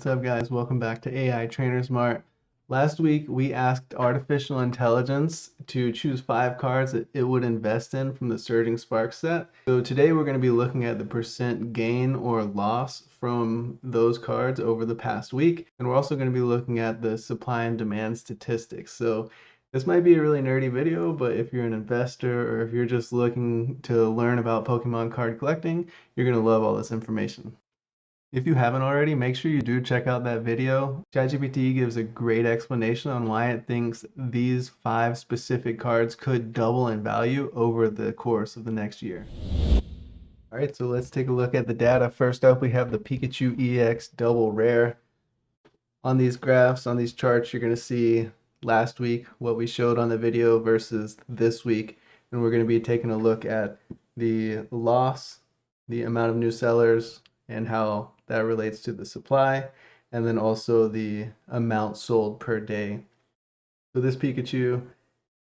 What's up, guys? Welcome back to AI Trainer Smart. Last week, we asked artificial intelligence to choose 5 cards that it would invest in from the Surging Sparks set. So today, we're going to be looking at the percent gain or loss from those cards over the past week. And we're also going to be looking at the supply and demand statistics. So this might be a really nerdy video, but if you're an investor or if you're just looking to learn about Pokemon card collecting, you're going to love all this information. If you haven't already, make sure you do check out that video. ChatGPT gives a great explanation on why it thinks these 5 specific cards could double in value over the course of the next year. Alright, so let's take a look at the data. First up, we have the Pikachu EX double rare. On these graphs, on these charts, you're going to see last week what we showed on the video versus this week. And we're going to be taking a look at the loss, the amount of new sellers, and how that relates to the supply, and then also the amount sold per day. So this Pikachu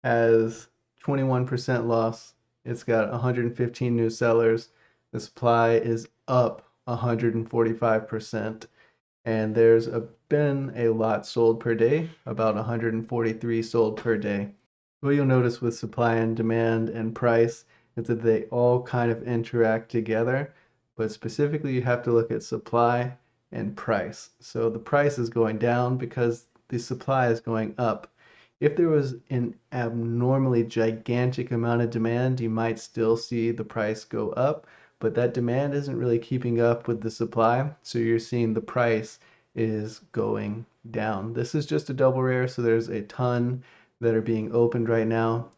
has 21% loss. It's got 115 new sellers. The supply is up 145%, and there's been a lot sold per day, about 143 sold per day. What you'll notice with supply and demand and price is that they all kind of interact together, but specifically you have to look at supply and price. So the price is going down because the supply is going up. If there was an abnormally gigantic amount of demand, you might still see the price go up, but that demand isn't really keeping up with the supply, so you're seeing the price is going down. This is just a double rare, so there's a ton that are being opened right now.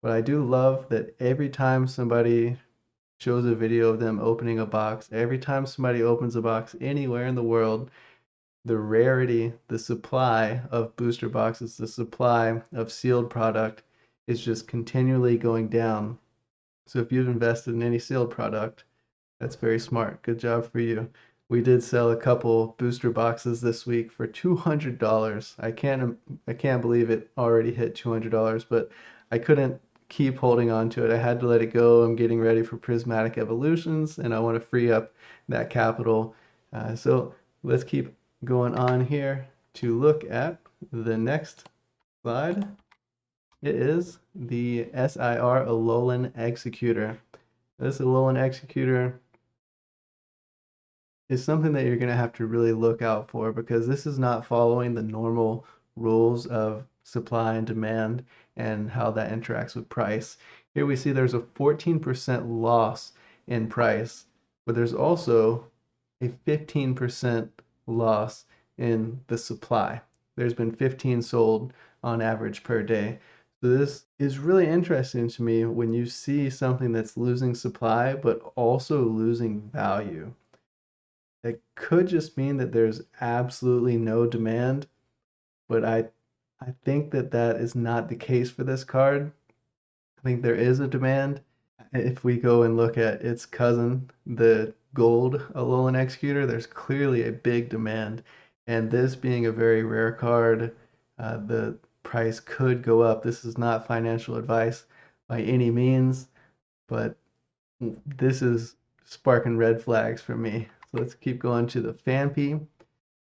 But I do love that every time somebody shows a video of them opening a box, every time somebody opens a box anywhere in the world, the rarity, the supply of booster boxes, the supply of sealed product is just continually going down. So if you've invested in any sealed product, that's very smart. Good job for you. We did sell a couple booster boxes this week for $200. I can't believe it already hit $200, but I couldn't keep holding on to it. I had to let it go. I'm getting ready for prismatic evolutions, and I want to free up that capital. So let's keep going on here to look at the next slide. It is the SIR Alolan Executor. This Alolan Executor is something that you're going to have to really look out for, because this is not following the normal rules of supply and demand and how that interacts with price. Here we see there's a 14% loss in price, but there's also a 15% loss in the supply. There's been 15 sold on average per day. So this is really interesting to me when you see something that's losing supply but also losing value. It could just mean that there's absolutely no demand, but I think that that is not the case for this card. I think there is a demand. If we go and look at its cousin, the gold Alolan Executor, there's clearly a big demand. And this being a very rare card, the price could go up. This is not financial advice by any means, but this is sparking red flags for me. So let's keep going to the Phanpy.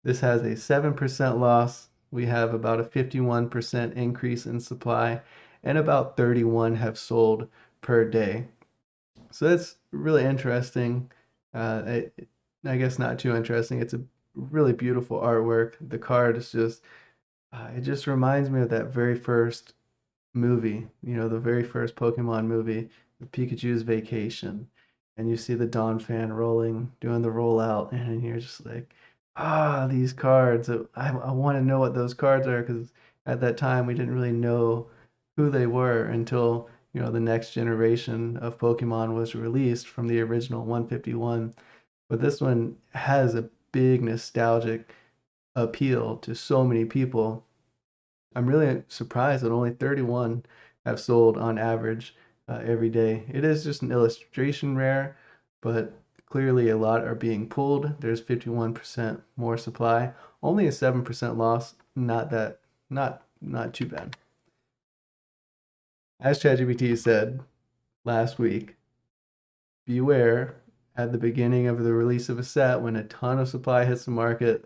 This has a 7% loss. We have about a 51% increase in supply, and about 31 have sold per day. So that's really interesting. I guess not too interesting. It's a really beautiful artwork. The card is just, it just reminds me of that very first movie, the very first Pokemon movie, Pikachu's Vacation. And you see the Donphan rolling, doing the rollout, and you're just like, these cards. I want to know what those cards are, because at that time we didn't really know who they were until the next generation of Pokemon was released from the original 151. But this one has a big nostalgic appeal to so many people. I'm really surprised that only 31 have sold on average every day. It is just an illustration rare, but clearly a lot are being pulled. There's 51% more supply, only a 7% loss. Not too bad. As ChatGPT said last week, beware at the beginning of the release of a set, when a ton of supply hits the market,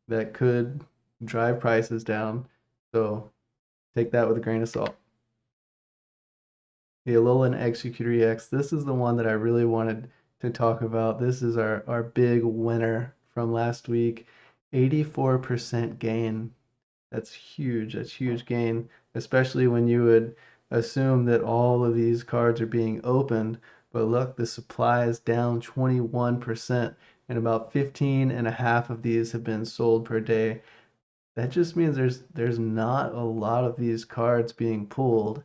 that could drive prices down. So take that with a grain of salt. The Alolan Executor EX, this is the one that I really wanted to talk about. This is our big winner from last week. 84% gain. That's huge. That's huge gain, especially when you would assume that all of these cards are being opened. But look, the supply is down 21%, and about 15 and a half of these have been sold per day. That just means there's not a lot of these cards being pulled,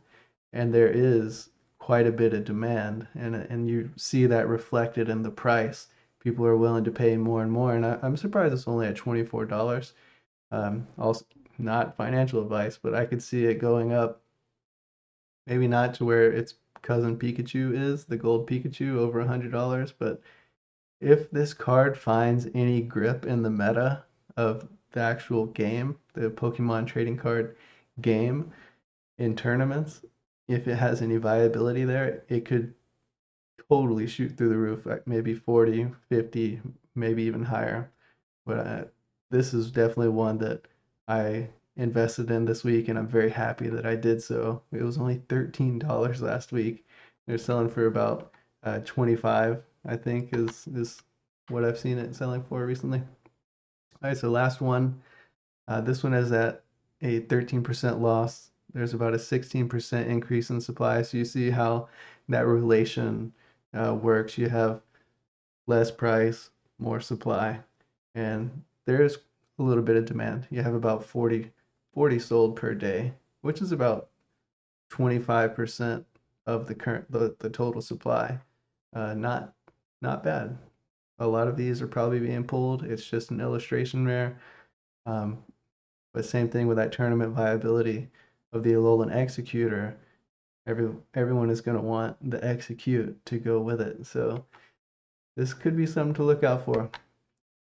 and there is quite a bit of demand, and you see that reflected in the price. People are willing to pay more and more, and I'm surprised it's only at $24. Also, not financial advice, but I could see it going up. Maybe not to where its cousin Pikachu is, the gold Pikachu, over $100, but if this card finds any grip in the meta of the actual game, the Pokemon trading card game in tournaments, if it has any viability there, it could totally shoot through the roof, like maybe 40, 50, maybe even higher. But this is definitely one that I invested in this week, and I'm very happy that I did so. It was only $13 last week. They're selling for about 25, I think, is what I've seen it selling for recently. All right, so last one. This one is at a 13% loss. There's about a 16% increase in supply. So you see how that relation works. You have less price, more supply, and there's a little bit of demand. You have about 40 sold per day, which is about 25% of the total supply. Not bad. A lot of these are probably being pulled. It's just an illustration there. Um, but same thing with that tournament viability of the Alolan Executor. Everyone is going to want the Execute to go with it. So this could be something to look out for.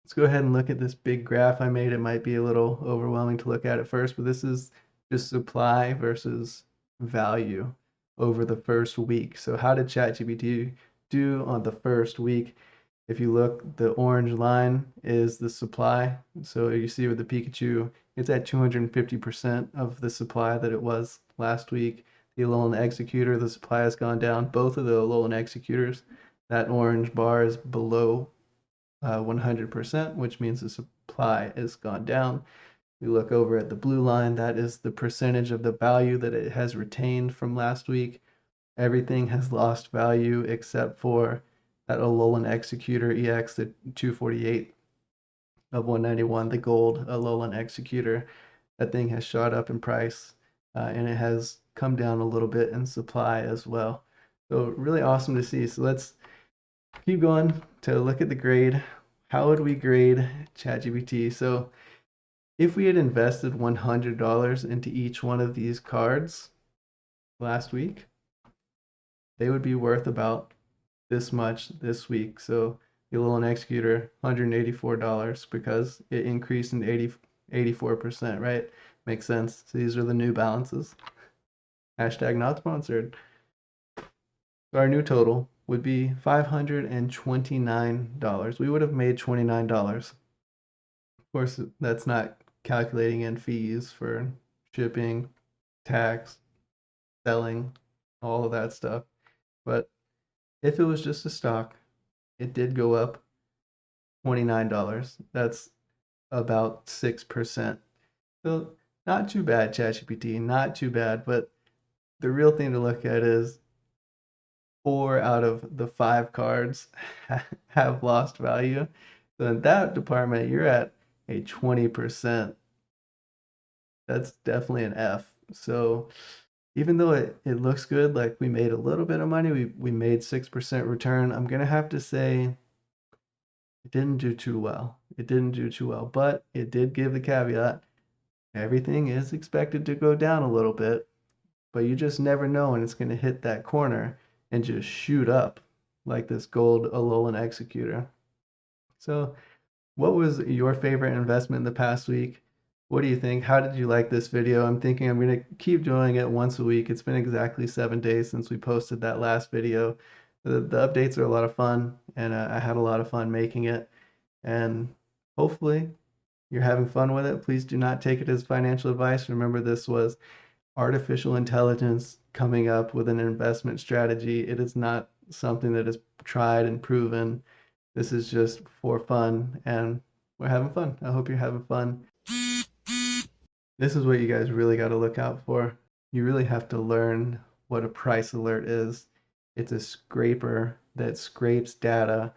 Let's go ahead and look at this big graph I made. It might be a little overwhelming to look at first, but this is just supply versus value over the first week. So how did ChatGPT do on the first week? If you look, the orange line is the supply. So you see with the Pikachu, it's at 250% of the supply that it was last week. The Alolan Executor, the supply has gone down. Both of the Alolan Executors, that orange bar is below 100%, which means the supply has gone down. We look over at the blue line, that is the percentage of the value that it has retained from last week. Everything has lost value except for that Alolan Executor EX, the 248 of 191, the gold Alolan Executor. That thing has shot up in price, and it has come down a little bit in supply as well. So really awesome to see. So let's keep going to look at the grade. How would we grade ChatGPT? So if we had invested $100 into each one of these cards last week, they would be worth about this much this week. So the Alolan Executor, $184 because it increased in 84%, right? Makes sense. So these are the new balances. Hashtag not sponsored. So our new total would be $529. We would have made $29. Of course, that's not calculating in fees for shipping, tax, selling, all of that stuff. But if it was just a stock, it did go up $29. That's about 6%. So not too bad, ChatGPT, not too bad. But the real thing to look at is 4 out of the 5 cards have lost value. So in that department, you're at a 20%. That's definitely an F. So even though it looks good, like we made a little bit of money, we made 6% return, I'm gonna have to say it didn't do too well. It didn't do too well, but it did give the caveat. Everything is expected to go down a little bit, but you just never know when it's going to hit that corner and just shoot up like this gold Alolan Executor. So, what was your favorite investment in the past week? What do you think? How did you like this video? I'm thinking I'm going to keep doing it once a week. It's been exactly 7 days since we posted that last video. The updates are a lot of fun, and I had a lot of fun making it. And hopefully you're having fun with it, please do not take it as financial advice. Remember, this was artificial intelligence coming up with an investment strategy. It is not something that is tried and proven. This is just for fun, and we're having fun. I hope you're having fun. This is what you guys really got to look out for. You really have to learn what a price alert is. It's a scraper that scrapes data.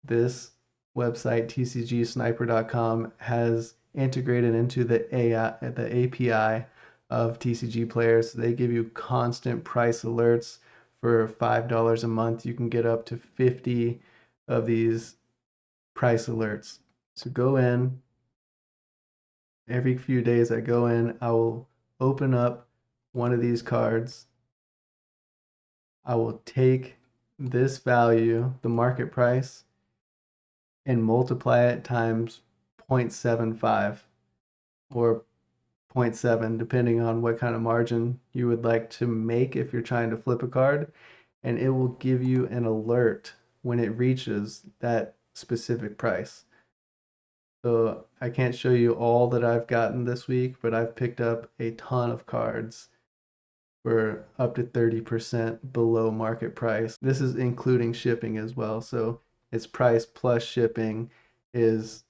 This website, tcgsniper.com, has integrated into the API of TCG players. They give you constant price alerts. For $5 a month, you can get up to 50 of these price alerts. So go in. Every few days I go in, I will open up one of these cards. I will take this value, the market price, and multiply it times 0.75 or zero point 0.7, depending on what kind of margin you would like to make if you're trying to flip a card. And it will give you an alert when it reaches that specific price. So I can't show you all that I've gotten this week, but I've picked up a ton of cards for up to 30% below market price. This is including shipping as well. So its price plus shipping is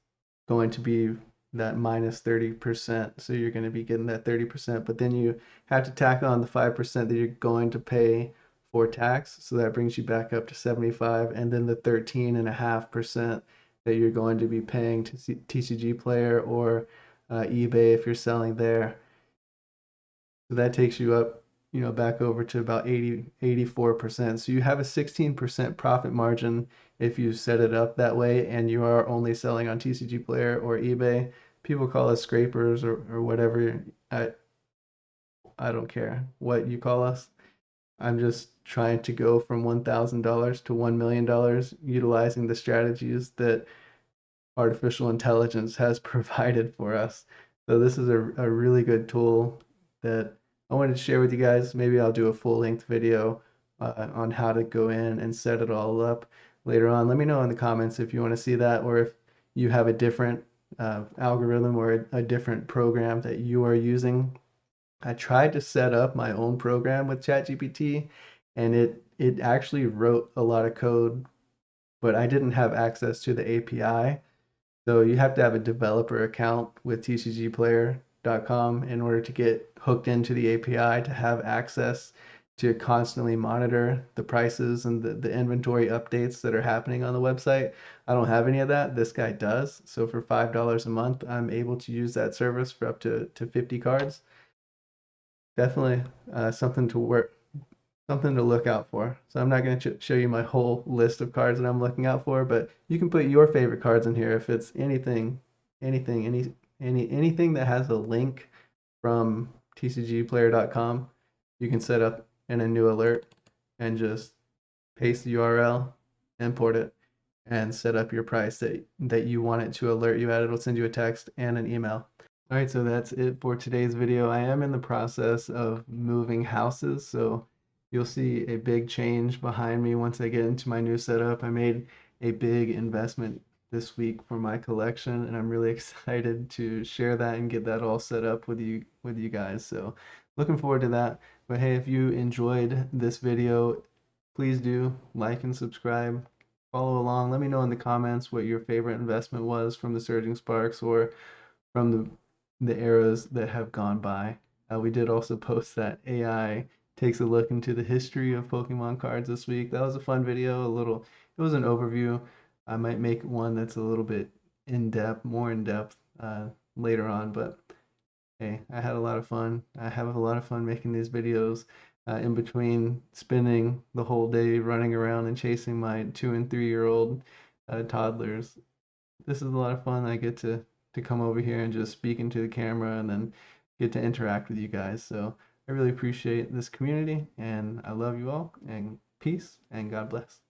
going to be that minus 30%. So you're going to be getting that 30%, but then you have to tack on the 5% that you're going to pay for tax. So that brings you back up to 75, and then the 13.5% that you're going to be paying to TCG Player or eBay if you're selling there. So that takes you up, back over to about 84%. So you have a 16% profit margin if you set it up that way and you are only selling on TCG Player or eBay. People call us scrapers or whatever. I don't care what you call us. I'm just trying to go from $1,000 to $1 million utilizing the strategies that artificial intelligence has provided for us. So this is a really good tool that I wanted to share with you guys. Maybe I'll do a full length video on how to go in and set it all up later on. Let me know in the comments if you want to see that, or if you have a different algorithm or a different program that you are using. I tried to set up my own program with ChatGPT, and it actually wrote a lot of code, but I didn't have access to the API. So you have to have a developer account with tcgplayer.com in order to get hooked into the API to have access to constantly monitor the prices and the inventory updates that are happening on the website. I don't have any of that. This guy does. So for $5 a month, I'm able to use that service for up to 50 cards. Definitely something to look out for. So I'm not going to show you my whole list of cards that I'm looking out for, but you can put your favorite cards in here if it's anything that has a link from tcgplayer.com. You can set up in a new alert and just paste the URL, import it, and set up your price that you want it to alert you at. It'll send you a text and an email. All right, so that's it for today's video. I am in the process of moving houses, so you'll see a big change behind me once I get into my new setup. I made a big investment this week for my collection, and I'm really excited to share that and get that all set up with you guys. So looking forward to that. But hey, if you enjoyed this video, please do like and subscribe. Follow along. Let me know in the comments what your favorite investment was from the Surging Sparks or from the eras that have gone by. We did also post that AI takes a look into the history of Pokemon cards this week. That was a fun video. It was an overview. I might make one that's a little bit more in depth later on. But hey, I had a lot of fun. I have a lot of fun making these videos. In between spending the whole day running around and chasing my 2 and 3-year-old toddlers, this is a lot of fun. I get to come over here and just speak into the camera and then get to interact with you guys. So I really appreciate this community, and I love you all, and peace and God bless.